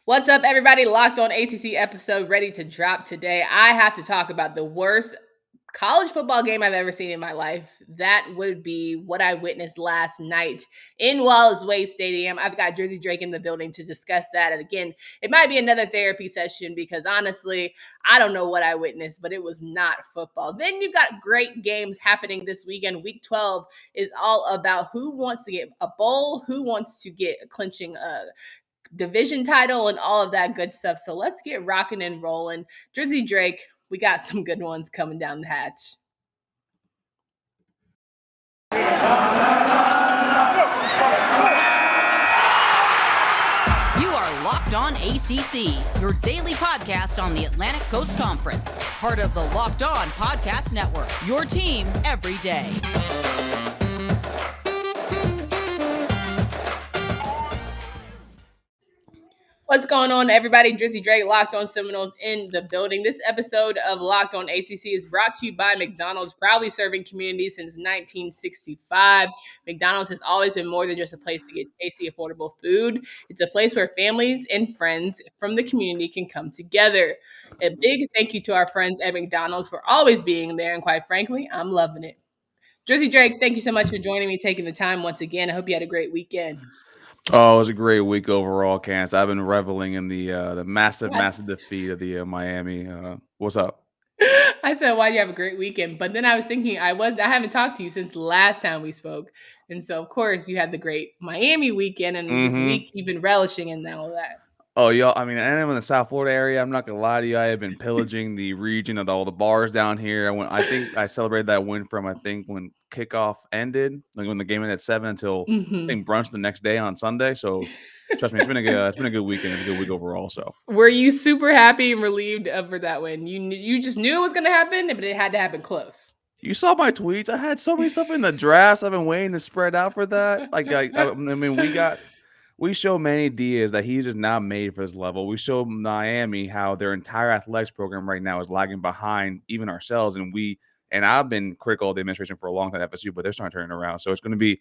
What's up, everybody? Locked on ACC episode ready to drop today. I have to talk about the worst college football game I've ever seen in my life. That would be what I witnessed last night in Wallace Wade Stadium. I've got Drizzy Drake in the building to discuss that. And again, it might be another therapy session because honestly, I don't know what I witnessed, but it was not football. Then you've got great games happening this weekend. Week 12 is all about who wants to get a bowl, who wants to get a clinching division title and all of that good stuff. So let's get rocking and rolling. Drizzy Drake, we got some good ones coming down the hatch. You are Locked On ACC, your daily podcast on the Atlantic Coast Conference, part of the Locked On Podcast Network, your team every day. What's going on, everybody? Drizzy Drake, Locked On Seminoles in the building. This episode of Locked On ACC is brought to you by McDonald's, proudly serving communities since 1965. McDonald's has always been more than just a place to get tasty, affordable food. It's a place where families and friends from the community can come together. A big thank you to our friends at McDonald's for always being there, and quite frankly, I'm loving it. Drizzy Drake, thank you so much for joining me, taking the time once again. I hope you had a great weekend. Oh, it was a great week overall, Candace. I've been reveling in the massive defeat of the Miami. What's up? I said, "Why you have a great weekend?" But then I was thinking, I haven't talked to you since last time we spoke, and so of course you had the great Miami weekend, and this week you've been relishing in all that. Oh, y'all! I mean, I'm in the South Florida area. I'm not gonna lie to you. I have been pillaging the region of all the bars down here. I think I celebrated that win from when kickoff ended, like when the game ended at 7 until I think brunch the next day on Sunday. So trust me, it's been a good weekend. It's a good week overall. So Were you super happy and relieved over that win? You just knew it was going to happen, but it had to happen close. you saw my tweets. I had so many stuff in the drafts. I've been waiting to spread out for that. I mean, we show Manny Diaz that he's just not made for this level. We show Miami how their entire athletics program right now is lagging behind even ourselves. And I've been critical of the administration for a long time at FSU, but they're starting to turn it around. So it's going to be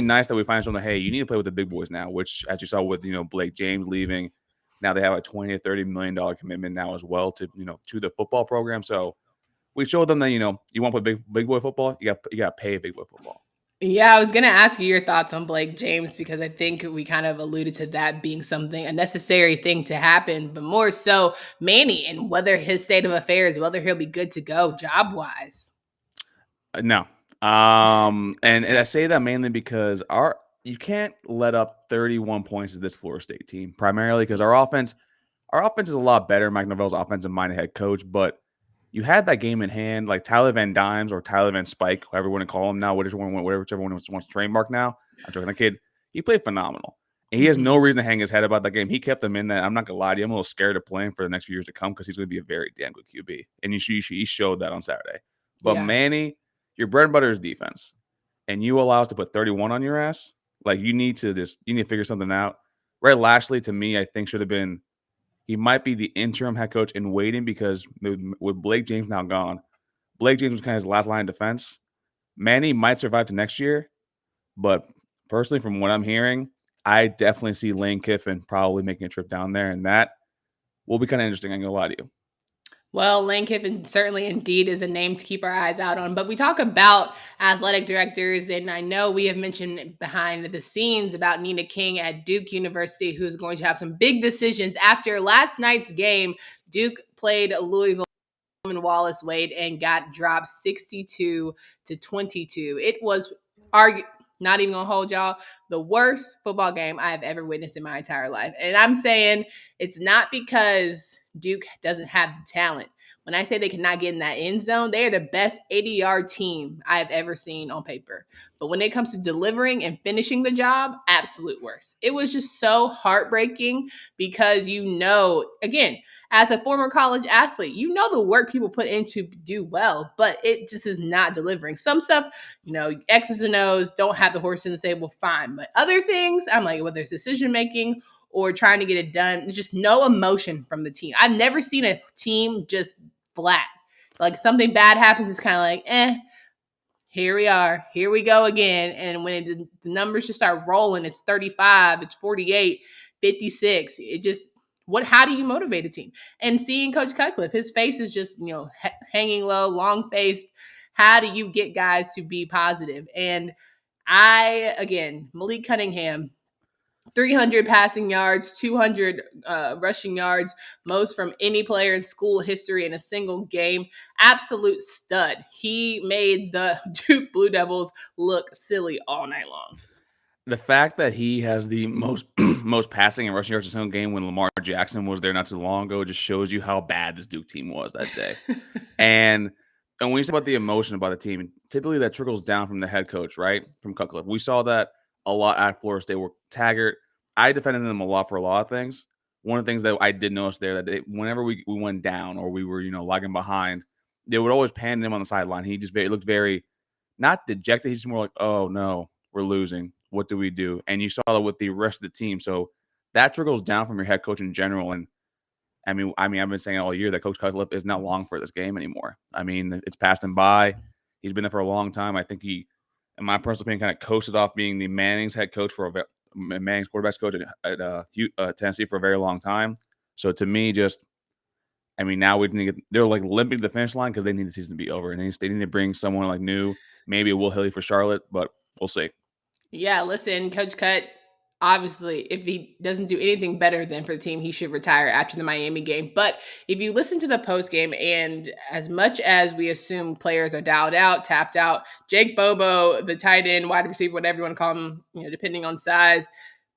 nice that we find something. Hey, you need to play with the big boys now. Which, as you saw with Blake James leaving, now they have a $20 to $30 million commitment now as well to the football program. So we showed them that you want to play big boy football. You got to pay big boy football. Yeah, I was going to ask you your thoughts on Blake James because I think we kind of alluded to that being a necessary thing to happen, but more so Manny and whether his state of affairs, whether he'll be good to go job-wise. No. And I say that mainly because you can't let up 31 points to this Florida State team, primarily because our offense is a lot better. Mike Norvell's offensive-minded head coach, but you had that game in hand, like Tyler Van Dimes or Tyler Van Spike, whoever you want to call him now, whichever one wants to trademark now. I'm joking. That kid, he played phenomenal. And he has no reason to hang his head about that game. He kept them in that. I'm not going to lie to you. I'm a little scared of playing for the next few years to come because he's going to be a very damn good QB. And he showed that on Saturday. But yeah. Manny, your bread and butter is defense. And you allow us to put 31 on your ass. Like, you need to figure something out. Red Lashley, to me, I think should have been – he might be the interim head coach in waiting because with Blake James now gone, Blake James was kind of his last line of defense. Manny might survive to next year, but personally, from what I'm hearing, I definitely see Lane Kiffin probably making a trip down there, and that will be kind of interesting. I'm going to lie to you. Well, Lane Kiffin certainly indeed is a name to keep our eyes out on. But we talk about athletic directors, and I know we have mentioned behind the scenes about Nina King at Duke University, who's going to have some big decisions after last night's game. Duke played Louisville and Wallace Wade and got dropped 62-22. It was not even gonna hold y'all, the worst football game I have ever witnessed in my entire life. And I'm saying it's not because Duke doesn't have the talent. When I say they cannot get in that end zone, they are the best 80-yard team I have ever seen on paper. But when it comes to delivering and finishing the job, absolute worst. It was just so heartbreaking because again, as a former college athlete, the work people put in to do well, but it just is not delivering. Some stuff, X's and O's, don't have the horse in the stable, fine. But other things, I'm like, whether it's decision-making or trying to get it done, there's just no emotion from the team. I've never seen a team just flat. Like something bad happens, it's kind of like, here we are. Here we go again. And when the numbers just start rolling, it's 35, it's 48. 56. How do you motivate a team? And seeing Coach Cutcliffe, his face is just, hanging low, long faced. How do you get guys to be positive? And Malik Cunningham, 300 passing yards, 200 rushing yards, most from any player in school history in a single game. Absolute stud. He made the Duke Blue Devils look silly all night long. The fact that he has the most most passing and rushing yards in a single game when Lamar Jackson was there not too long ago just shows you how bad this Duke team was that day. and when you say about the emotion about the team, typically that trickles down from the head coach, right? From Cutcliffe. We saw that a lot at Florida State where Taggart, I defended them a lot for a lot of things. One of the things that I did notice there that whenever we went down or we were, lagging behind, they would always pan him on the sideline. He looked very not dejected. He's more like, oh no, we're losing. What do we do? And you saw that with the rest of the team. So that trickles down from your head coach in general. And I mean, I've been saying all year that Coach Cutcliffe is not long for this game anymore. I mean, it's passed him by. He's been there for a long time. I think he, in my personal opinion, kind of coasted off being the Manning's head coach Manning's quarterbacks coach at Tennessee for a very long time. So to me, now they're like limping to the finish line because they need the season to be over, and they need to bring someone like new, maybe a Will Hilly for Charlotte, but we'll see. Yeah, listen, Coach Cut, obviously, if he doesn't do anything better than for the team, he should retire after the Miami game. But if you listen to the post game, and as much as we assume players are dialed out, tapped out, Jake Bobo, the tight end, wide receiver, whatever you want to call him, depending on size,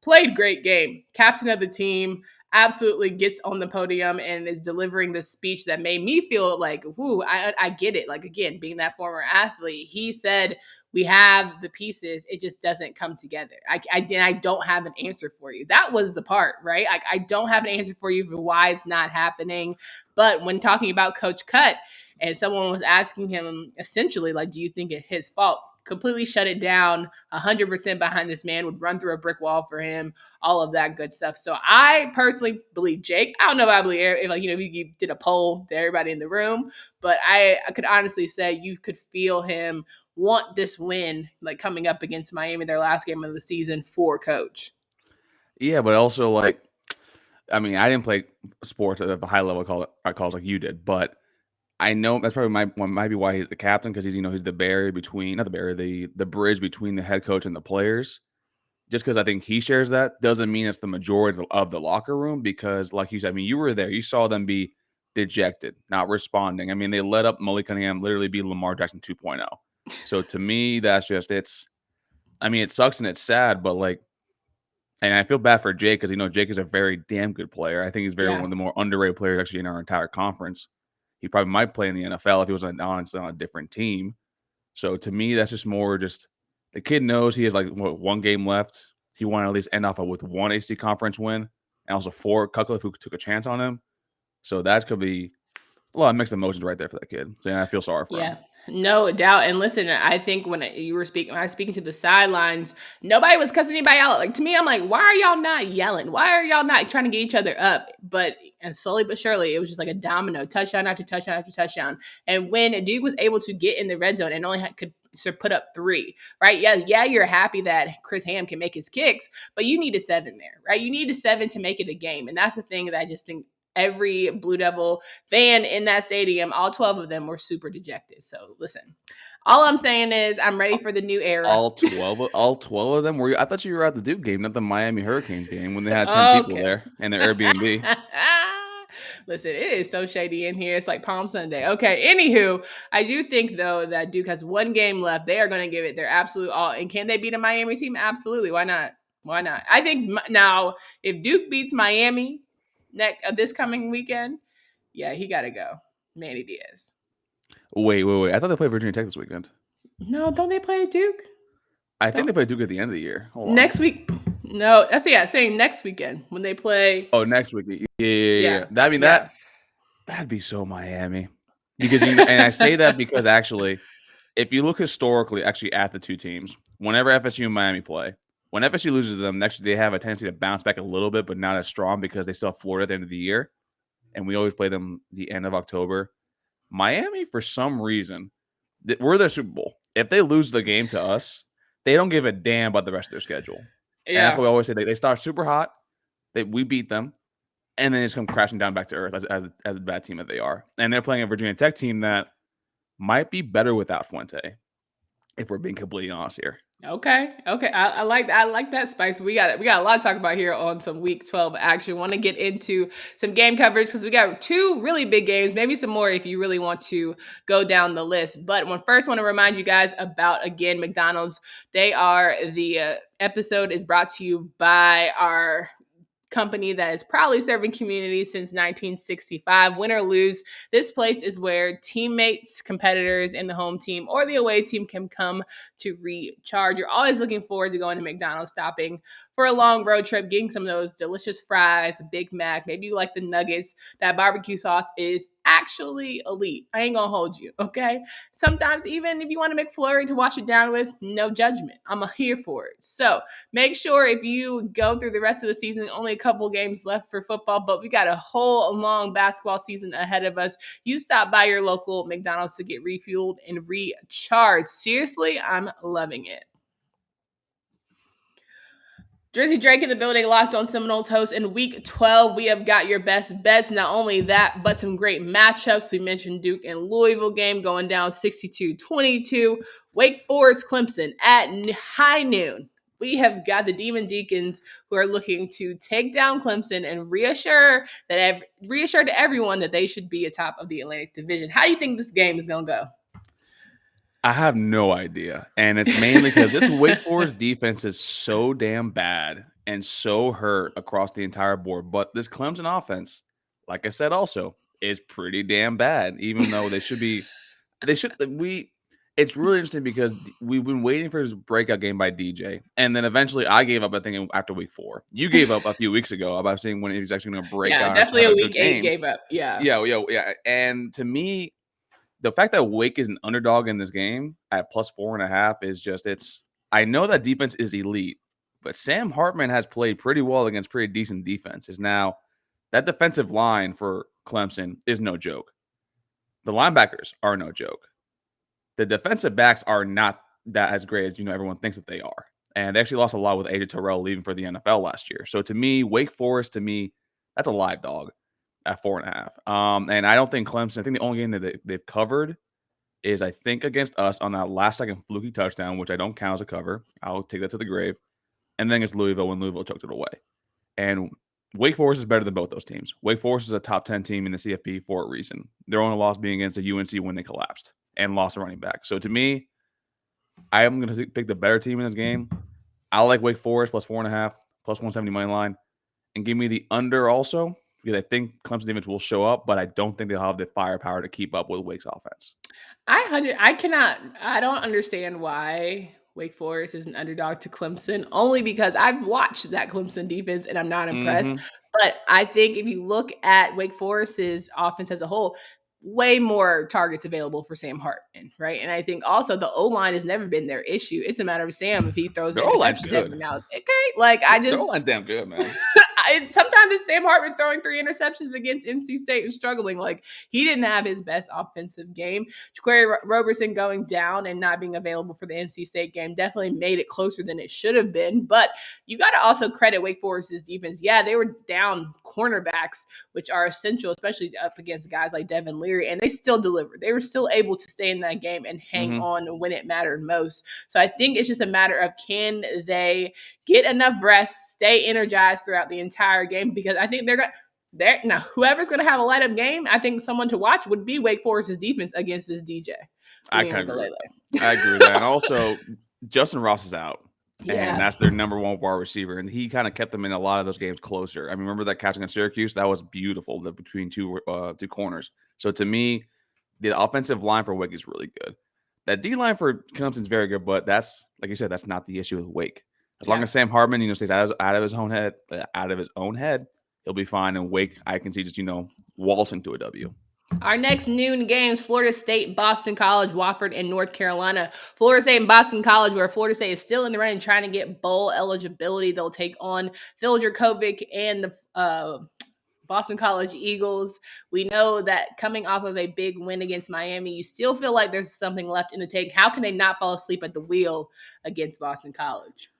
played great game. Captain of the team, absolutely gets on the podium and is delivering this speech that made me feel like, whoo, I get it. Like, again, being that former athlete, he said, we have the pieces. It just doesn't come together. I don't have an answer for you. That was the part, right? I don't have an answer for you for why it's not happening. But when talking about Coach Cut, and someone was asking him essentially, like, do you think it's his fault? Completely shut it down, 100% behind this man, would run through a brick wall for him, all of that good stuff. So I personally believe Jake. I don't know if I believe if you did a poll to everybody in the room, but I could honestly say you could feel him want this win, like coming up against Miami, their last game of the season for Coach. Yeah, but also I didn't play sports at a high level college like you did, but I know that's probably might be why he's the captain, because he's the barrier between, not the barrier, the bridge between the head coach and the players. Just because I think he shares that doesn't mean it's the majority of the locker room, because like you said, you were there. You saw them be dejected, not responding. They let up Malik Cunningham literally be Lamar Jackson 2.0. So to me, that's just, it sucks and it's sad, but and I feel bad for Jake because, Jake is a very damn good player. I think he's one of the more underrated players actually in our entire conference. He probably might play in the NFL if he was on a different team. So to me, that's just more the kid knows he has one game left. He wanted to at least end off with one AC conference win, and also 4 Cutcliffe who took a chance on him. So that could be a lot of mixed emotions right there for that kid. So I feel sorry for him. No doubt. And listen, I think when I was speaking to the sidelines, nobody was cussing anybody out. Like, to me, I'm like, why are y'all not yelling? Why are y'all not trying to get each other up? And slowly but surely, it was just like a domino, touchdown after touchdown after touchdown. And when Duke was able to get in the red zone and only could put up 3, right? Yeah, you're happy that Chris Ham can make his kicks, but you need a 7 there, right? You need a 7 to make it a game. And that's the thing that I just think every Blue Devil fan in that stadium, all 12 of them, were super dejected. So listen, all I'm saying is I'm ready for the new era. All 12 of them? I thought you were at the Duke game, not the Miami Hurricanes game, when they had 10 people there in their Airbnb. Listen, it is so shady in here. It's like Palm Sunday. Okay, anywho, I do think, though, that Duke has 1 game left. They are going to give it their absolute all. And can they beat a Miami team? Absolutely. Why not? I think now, if Duke beats Miami this coming weekend, yeah, he got to go. Manny Diaz. Wait. I thought they played Virginia Tech this weekend. No, don't they play Duke? I think they play Duke at the end of the year. Next week. No, that's saying next weekend when they play. Oh, next week. Yeah. That'd be so Miami. Because and I say that because actually, if you look historically at the two teams, whenever FSU and Miami play, when FSU loses to them, next they have a tendency to bounce back a little bit, but not as strong because they still have Florida at the end of the year. And we always play them the end of October. Miami, for some reason, we're their Super Bowl. If they lose the game to us, they don't give a damn about the rest of their schedule. Yeah. And that's what we always say. They start super hot, We beat them, and then just come crashing down back to earth as a bad team that they are. And they're playing a Virginia Tech team that might be better without Fuente, if we're being completely honest here. Okay. I like that spice. We got a lot to talk about here on some Week 12 action. Want to get into some game coverage because we got two really big games, maybe some more if you really want to go down the list. But first, want to remind you guys about again McDonald's. The episode is brought to you by our company that is proudly serving communities since 1965. Win or lose, this place is where teammates, competitors, and the home team or the away team can come to recharge. You're always looking forward to going to McDonald's, stopping for a long road trip, getting some of those delicious fries, a Big Mac, maybe you like the nuggets. That barbecue sauce is actually elite. I ain't gonna hold you, okay? Sometimes even if you want a McFlurry to wash it down with, no judgment. I'm here for it. So make sure if you go through the rest of the season, only a couple games left for football, but we got a whole long basketball season ahead of us. You stop by your local McDonald's to get refueled and recharged. Seriously, I'm loving it. Drizzy Drake in the building, Locked On Seminoles host. In Week 12, we have got your best bets. Not only that, but some great matchups. We mentioned Duke and Louisville game going down 62-22. Wake Forest Clemson at high noon. We have got the Demon Deacons who are looking to take down Clemson and reassure to everyone that they should be atop of the Atlantic Division. How do you think this game is going to go? I have no idea. And it's mainly because this Wake Forest defense is so damn bad and so hurt across the entire board. But this Clemson offense, like I said, also is pretty damn bad, even though it's really interesting because we've been waiting for his breakout game by DJ. And then eventually I gave up, I think, after week 4. You gave up a few weeks ago about seeing when he was actually going to break out. Yeah, definitely a week 8 gave up. Yeah. Yeah. And to me, the fact that Wake is an underdog in this game at plus 4.5 is just, I know that defense is elite, but Sam Hartman has played pretty well against pretty decent defenses. Now, that defensive line for Clemson is no joke. The linebackers are no joke. The defensive backs are not that as great as, everyone thinks that they are. And they actually lost a lot with AJ Terrell leaving for the NFL last year. So to me, Wake Forest, that's a live dog at 4.5. And I don't think Clemson, I think the only game that they've covered is, I think, against us on that last second fluky touchdown, which I don't count as a cover. I'll take that to the grave. And then against Louisville when Louisville choked it away. And Wake Forest is better than both those teams. Wake Forest is a top 10 team in the CFP for a reason. Their only loss being against the UNC when they collapsed and lost a running back. So to me, I am going to pick the better team in this game. I like Wake Forest plus 4.5, plus 170 money line. And give me the under also, because I think Clemson defense will show up, but I don't think they'll have the firepower to keep up with Wake's offense. I don't understand why Wake Forest is an underdog to Clemson, only because I've watched that Clemson defense and I'm not impressed. Mm-hmm. But I think if you look at Wake Forest's offense as a whole, way more targets available for Sam Hartman, right? And I think also the O-line has never been their issue. It's a matter of Sam if he throws an interception every now. Okay, the O-line's damn good, man. Sometimes it's Sam Hartman throwing 3 interceptions against NC State and struggling. He didn't have his best offensive game. Jaquari Roberson going down and not being available for the NC State game definitely made it closer than it should have been. But you got to also credit Wake Forest's defense. Yeah, they were down cornerbacks, which are essential, especially up against guys like Devin Leary, and they still delivered. They were still able to stay in that game and hang on when it mattered most. So I think it's just a matter of, can they get enough rest, stay energized throughout the entire game, because I think now whoever's going to have a light up game, I think someone to watch would be Wake Forest's defense against this DJ. I agree with that. And also, Justin Ross is out. Yeah. And that's their number 1 wide receiver. And he kind of kept them in a lot of those games closer. I mean, remember that catch against Syracuse? That was beautiful between two corners. So to me, the offensive line for Wake is really good. That D line for Clemson is very good, but that's, like you said, that's not the issue with Wake. As long as Sam Hartman, stays out of his own head, he'll be fine. And Wake, I can see just, waltzing to a W. Our next noon games, Florida State, Boston College, Wofford, and North Carolina. Florida State and Boston College, where Florida State is still in the running trying to get bowl eligibility. They'll take on Phil Jurkovec and the Boston College Eagles. We know that coming off of a big win against Miami, you still feel like there's something left in the tank. How can they not fall asleep at the wheel against Boston College?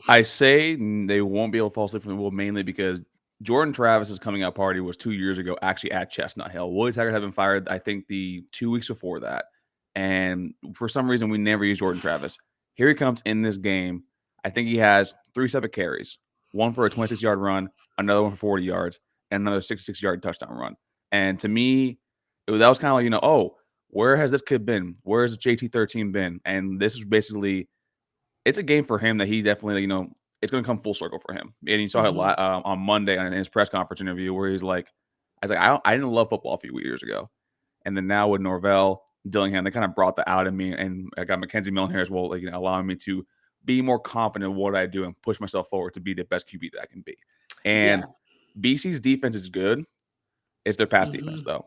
I say they won't be able to fall asleep from the wheel mainly because Jordan Travis's coming out party was 2 years ago, actually at Chestnut Hill. Willie Taggart had been fired, I think, the 2 weeks before that. And for some reason, we never used Jordan Travis. Here he comes in this game. I think he has 3 separate carries, one for a 26-yard run, another one for 40 yards, and another 66-yard touchdown run. And to me, that was kind of like, oh, where has this kid been? Where has JT13 been? And this is basically, it's a game for him that he definitely, it's going to come full circle for him. And you saw it on Monday in his press conference interview where he's like, I didn't love football a few years ago. And then now with Norvell, Dillingham, they kind of brought that out of me. And I got Mackenzie Millen here as well, allowing me to be more confident in what I do and push myself forward to be the best QB that I can be. And BC's defense is good. It's their pass defense, though.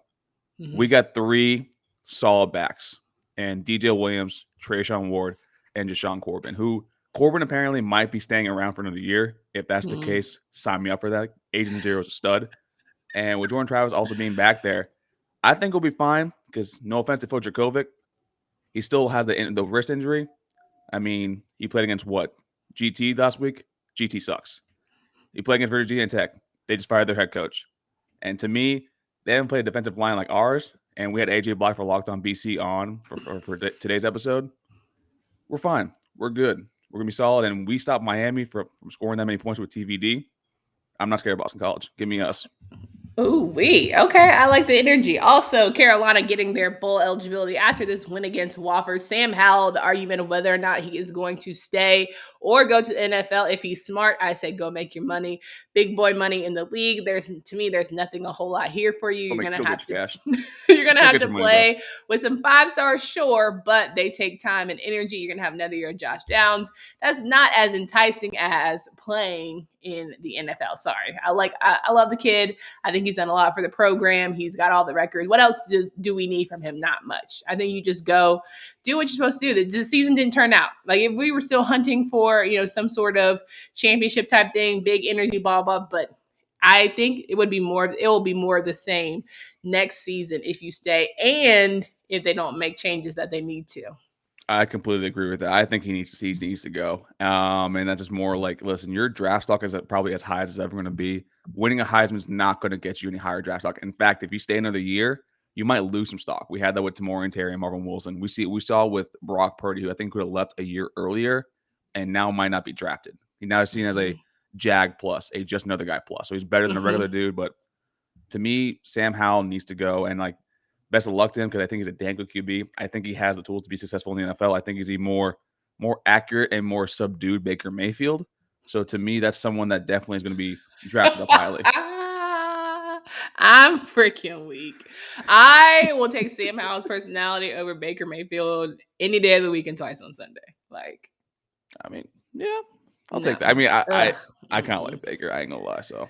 We got 3 solid backs, and DJ Williams, Trayshawn Ward, and Jashawn Corbin, who Corbin apparently might be staying around for another year. If that's the case, sign me up for that. Agent Zero is a stud. And with Jordan Travis also being back there, I think he'll be fine because no offense to Phil Dracovic, he still has the wrist injury. I mean, he played against what? GT last week? GT sucks. He played against Virginia Tech. They just fired their head coach. And to me, they haven't played a defensive line like ours. And we had AJ Black for Locked On BC on for today's episode. We're fine. We're good. We're going to be solid. And we stopped Miami from scoring that many points with TVD. I'm not scared of Boston College. Give me us. Ooh, okay. I like the energy. Also, Carolina getting their bowl eligibility after this win against Wofford. Sam Howell, the argument of whether or not he is going to stay or go to the NFL. If he's smart, I say go make your money. Big boy money in the league. There's nothing a whole lot here for you. You're gonna have to you're gonna have to play with some 5-stars, sure, but they take time and energy. You're gonna have another year of Josh Downs. That's not as enticing as playing in the NFL. Sorry. I love the kid. I think he's done a lot for the program. He's got all the records. What else do we need from him? Not much. I think you just go do what you're supposed to do. The season didn't turn out. Like if we were still hunting for, some sort of championship type thing, big energy, blah, blah, but I think it will be more of the same next season if you stay and if they don't make changes that they need to. I completely agree with that. I think he needs to go. And that's just more like, listen, your draft stock is probably as high as it's ever going to be. Winning a Heisman is not going to get you any higher draft stock. In fact, if you stay another year, you might lose some stock. We had that with Tamori and Terry and Marvin Wilson. We saw with Brock Purdy, who I think could have left a year earlier and now might not be drafted. He's now seen as a Jag plus, just another guy plus. So he's better than a regular dude. But to me, Sam Howell needs to go. And best of luck to him because I think he's a damn good QB. I think he has the tools to be successful in the NFL. I think he's a more accurate and more subdued Baker Mayfield. So to me, that's someone that definitely is going to be drafted up highly. I'm freaking weak. I will take Sam Howell's personality over Baker Mayfield any day of the week and twice on Sunday. Yeah. I'll take that. I kind of like Baker. I ain't gonna lie. So,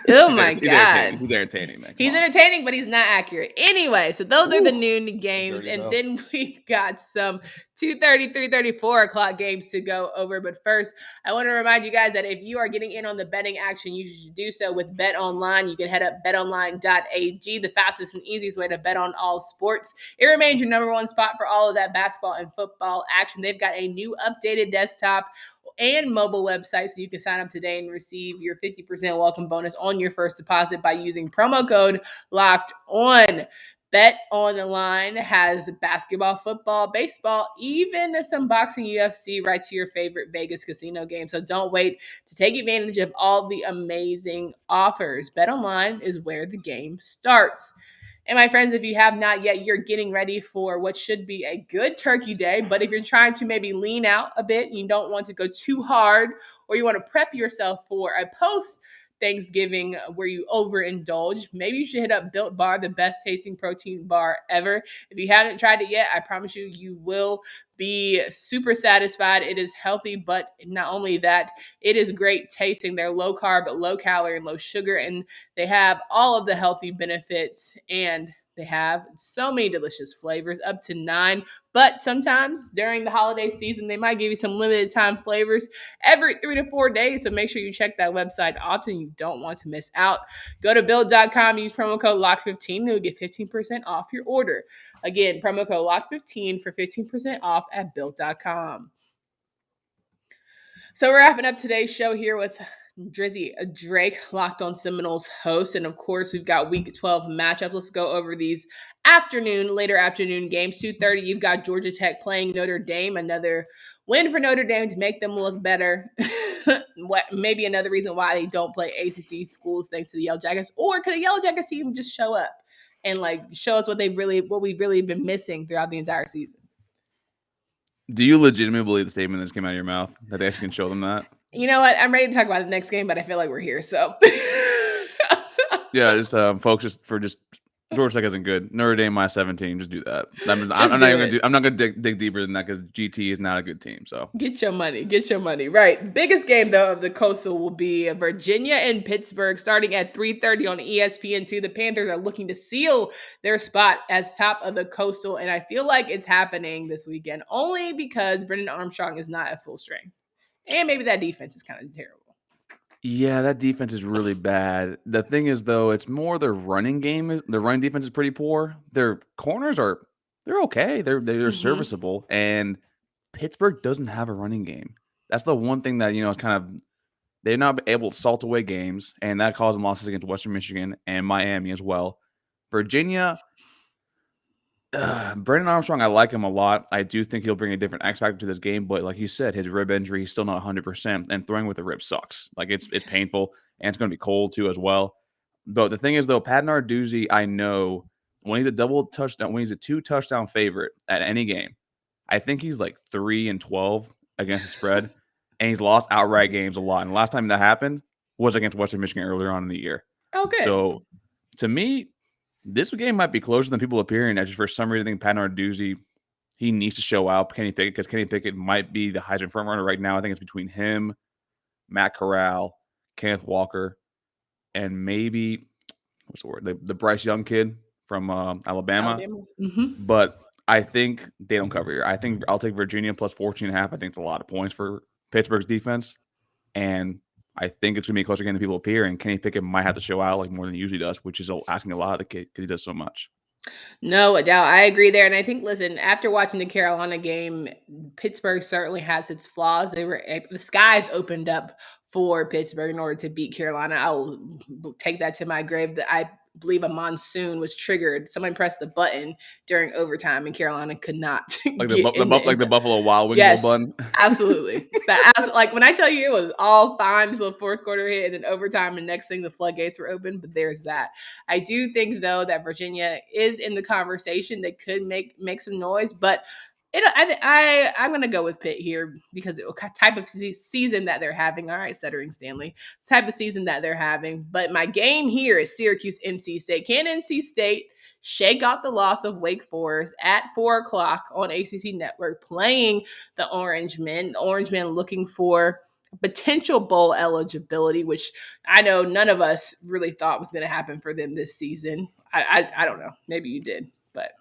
oh my God, he's entertaining, man. He's entertaining, but he's not accurate. Anyway, so those are the noon games, and then we got some 2:30, 3:30, 4 o'clock games to go over. But first, I want to remind you guys that if you are getting in on the betting action, you should do so with BetOnline. You can head up BetOnline.ag, the fastest and easiest way to bet on all sports. It remains your number one spot for all of that basketball and football action. They've got a new updated desktop and mobile website, so you can sign up today and receive your 50% welcome bonus on your first deposit by using promo code LOCKEDON. BetOnline has basketball, football, baseball, even some boxing, UFC, right to your favorite Vegas casino game. So don't wait to take advantage of all the amazing offers. BetOnline is where the game starts. And my friends, if you have not yet, you're getting ready for what should be a good turkey day. But if you're trying to maybe lean out a bit, you don't want to go too hard, or you want to prep yourself for a post-Thanksgiving where you overindulge, maybe you should hit up Built Bar, the best tasting protein bar ever. If you haven't tried it yet, I promise you will be super satisfied. It is healthy, but not only that, it is great tasting. They're low carb, low calorie, and low sugar, and they have all of the healthy benefits, and they have so many delicious flavors, up to 9. But sometimes during the holiday season, they might give you some limited time flavors every 3 to 4 days. So make sure you check that website often. You don't want to miss out. Go to build.com, use promo code LOCK15. You'll get 15% off your order. Again, promo code LOCK15 for 15% off at build.com. So we're wrapping up today's show here with Drizzy, Drake, Locked on Seminoles host. And of course, we've got week 12 matchup. Let's go over these later afternoon games. 2:30, you've got Georgia Tech playing Notre Dame. Another win for Notre Dame to make them look better. Maybe another reason why they don't play ACC schools thanks to the Yellow Jackets. Or could a Yellow Jackets team just show up and show us what we've really been missing throughout the entire season? Do you legitimately believe the statement that just came out of your mouth that they actually can show them that? You know what? I'm ready to talk about the next game, but I feel like we're here, so. Yeah, just folks, just Georgia Tech isn't good. Notre Dame -17. Just do that. I'm not even gonna do. I'm not gonna dig deeper than that because GT is not a good team. So get your money. Right. The biggest game though of the Coastal will be Virginia and Pittsburgh, starting at 3:30 on ESPN2. The Panthers are looking to seal their spot as top of the Coastal, and I feel like it's happening this weekend only because Brennan Armstrong is not at full strength, and maybe that defense is kind of terrible. yeah, that defense is really bad. The thing is, though, it's more their running game the running defense is pretty poor. Their corners they're okay. They're serviceable, and Pittsburgh doesn't have a running game. That's the one thing that is kind of they're not able to salt away games, and that caused them losses against Western Michigan and Miami as well. Virginia, Brennan Armstrong, I like him a lot. I do think he'll bring a different X factor to this game, but like you said, his rib injury, he's still not 100%, and throwing with the rib sucks. Like it's painful, and it's going to be cold too as well. But the thing is, though, Pat Narduzzi, I know when he's a when he's a 2-touchdown favorite at any game, I think he's like 3-12 against the spread, and he's lost outright games a lot. And the last time that happened was against Western Michigan earlier on in the year. Okay. So to me, this game might be closer than people appear, and just for some reason, I think Pat Narduzzi, he needs to show out Kenny Pickett because Kenny Pickett might be the Heisman frontrunner right now. I think it's between him, Matt Corral, Kenneth Walker, and maybe what's the word? The Bryce Young kid from Alabama. But I think they don't cover here. I think I'll take Virginia plus 14.5. I think it's a lot of points for Pittsburgh's defense, and I think it's going to be a closer game than people appear, and Kenny Pickett might have to show out like more than he usually does, which is asking a lot of the kid because he does so much. No doubt. I agree there. And I think, listen, after watching the Carolina game, Pittsburgh certainly has its flaws. The skies opened up for Pittsburgh in order to beat Carolina. I'll take that to my grave. I believe a monsoon was triggered. Somebody pressed the button during overtime, and Carolina could not like the Buffalo Wild Wings yes, button. Absolutely. Like when I tell you it was all fine until the fourth quarter hit, and then overtime, and next thing the floodgates were open. But there's that. I do think though that Virginia is in the conversation. They could make some noise, but I'm going to go with Pitt here because of the type of season that they're having. All right, stuttering Stanley. Type of season that they're having. But my game here is Syracuse, NC State. Can NC State shake out the loss of Wake Forest at 4 o'clock on ACC Network playing the Orange Men? The Orange Men looking for potential bowl eligibility, which I know none of us really thought was going to happen for them this season. I don't know. Maybe you did, but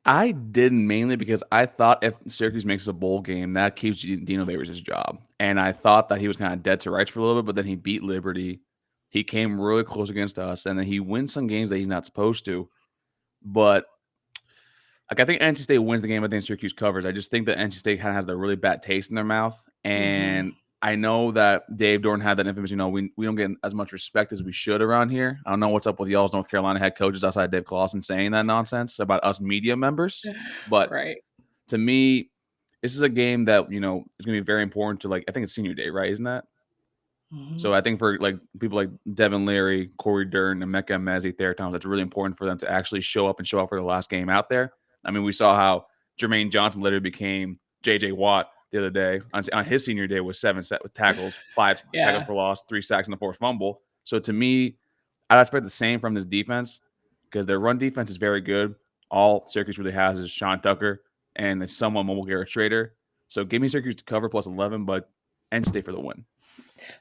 I didn't, mainly because I thought if Syracuse makes a bowl game, that keeps Dino Babers' job. And I thought that he was kind of dead to rights for a little bit, but then he beat Liberty. He came really close against us, and then he wins some games that he's not supposed to. But I think NC State wins the game. I think Syracuse covers. I just think that NC State kind of has a really bad taste in their mouth. And I know that Dave Doran had that infamous, we don't get as much respect as we should around here. I don't know what's up with y'all's North Carolina head coaches outside Dave Clawson saying that nonsense about us media members. But to me, this is a game that, is going to be very important to, I think it's senior day, right? Isn't that? So I think for people like Devin Leary, Corey Dern, and Mecca Mezzi, Thayer Thomas, it's really important for them to actually show up for the last game out there. I mean, we saw how Jermaine Johnson literally became J.J. Watt the other day on his senior day with 7 tackles, 5 tackles for loss, 3 sacks, and the 4th fumble. So to me, I'd expect the same from this defense because their run defense is very good. All Syracuse really has is Sean Tucker and it's somewhat mobile Garrett Schrader. So give me Syracuse to cover plus 11, but NC State for the win.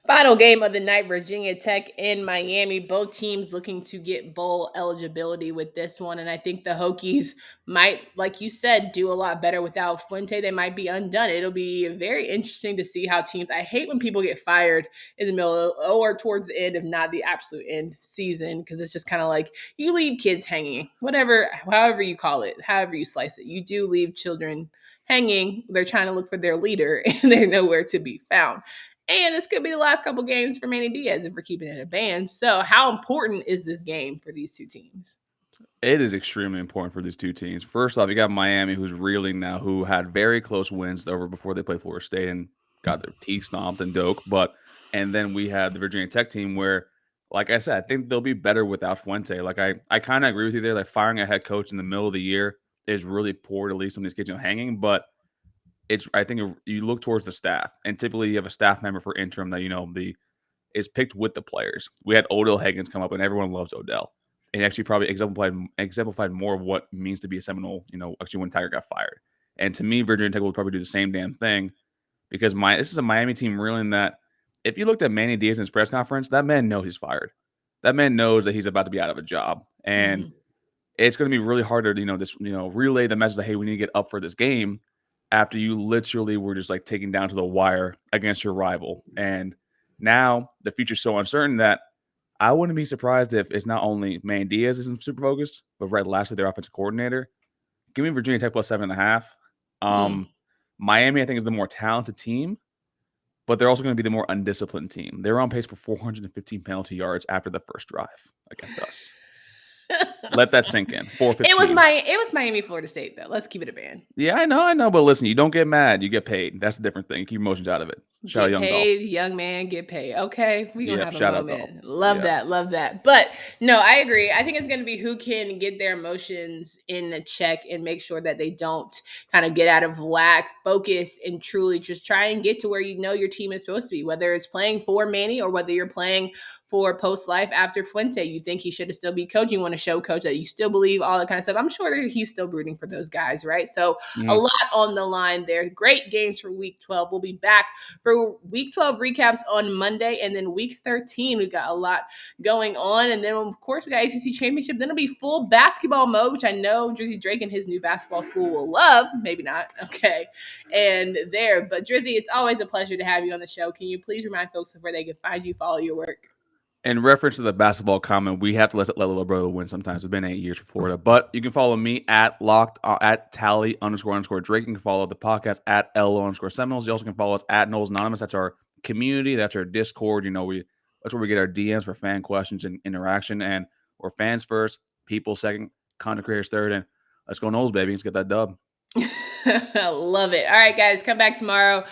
Final game of the night, Virginia Tech in Miami. Both teams looking to get bowl eligibility with this one. And I think the Hokies might, like you said, do a lot better without Fuente. They might be undone. It'll be very interesting to see how teams – I hate when people get fired in the middle or towards the end, if not the absolute end season, because it's just kind of like you leave kids hanging, however you call it, however you slice it. You do leave children hanging. They're trying to look for their leader, and they're nowhere to be found. And this could be the last couple games for Manny Diaz if we're keeping it a band. So how important is this game for these two teams? It is extremely important for these two teams. First off, you got Miami, who's reeling now, who had very close wins over before they played Florida State and got their teeth stomped and Doak. And then we had the Virginia Tech team where, like I said, I think they'll be better without Fuente. Like I kind of agree with you there. Like firing a head coach in the middle of the year is really poor to leave some of these kids hanging. But I think you look towards the staff, and typically you have a staff member for interim that is picked with the players. We had Odell Higgins come up, and everyone loves Odell. And actually probably exemplified more of what it means to be a Seminole, actually when Tiger got fired. And to me, Virginia Tech will probably do the same damn thing because this is a Miami team reeling that if you looked at Manny Diaz in his press conference, that man knows he's fired. That man knows that he's about to be out of a job. And it's going to be really hard to, relay the message that, hey, we need to get up for this game after you literally were just like taken down to the wire against your rival. And now the future's so uncertain that I wouldn't be surprised if it's not only Manny Diaz isn't super focused, but Red Lashley, their offensive coordinator. Give me Virginia Tech plus 7.5. Miami, I think, is the more talented team, but they're also going to be the more undisciplined team. They're on pace for 415 penalty yards after the first drive against us. Let that sink in. 415. It was Miami, Florida State, though. Let's keep it a band. Yeah, I know. But listen, you don't get mad. You get paid. That's a different thing. Keep emotions out of it. Shout out Young paid, Golf. Young man, get paid. Okay, we gonna have a moment. Love that. But no, I agree. I think it's gonna be who can get their emotions in check and make sure that they don't kind of get out of whack, focus, and truly just try and get to where your team is supposed to be. Whether it's playing for Manny or whether you're playing for post-life after Fuente, you think he should have still be coach. You want to show coach that you still believe all that kind of stuff. I'm sure that he's still rooting for those guys, right? So a lot on the line there. Great games for week 12. We'll be back for week 12 recaps on Monday. And then week 13, we've got a lot going on. And then, of course, we got ACC Championship. Then it'll be full basketball mode, which I know Drizzy Drake and his new basketball school will love. Maybe not. Okay. And there. But Drizzy, it's always a pleasure to have you on the show. Can you please remind folks of where they can find you, follow your work? In reference to the basketball comment, we have to let little brother win sometimes. It's been 8 years for Florida. But you can follow me at Tally__Drake. You can follow the podcast at LO_Seminoles. You also can follow us at Knowles Anonymous. That's our community. That's our Discord. That's where we get our DMs for fan questions and interaction. And we're fans first, people second, content creators third. And let's go Knowles, baby. Let's get that dub. Love it. All right, guys, come back tomorrow.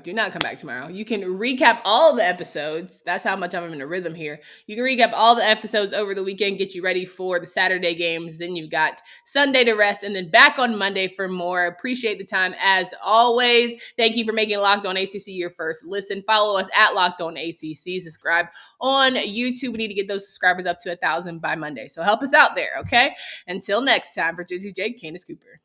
Do not come back tomorrow. You can recap all the episodes. That's how much I'm in a rhythm here. You can recap all the episodes over the weekend, get you ready for the Saturday games. Then you've got Sunday to rest, and then back on Monday for more. Appreciate the time as always. Thank you for making Locked On ACC your first listen. Follow us at Locked On ACC. Subscribe on YouTube. We need to get those subscribers up to 1,000 by Monday. So help us out there, okay? Until next time, for Drizzy J, Candace Cooper.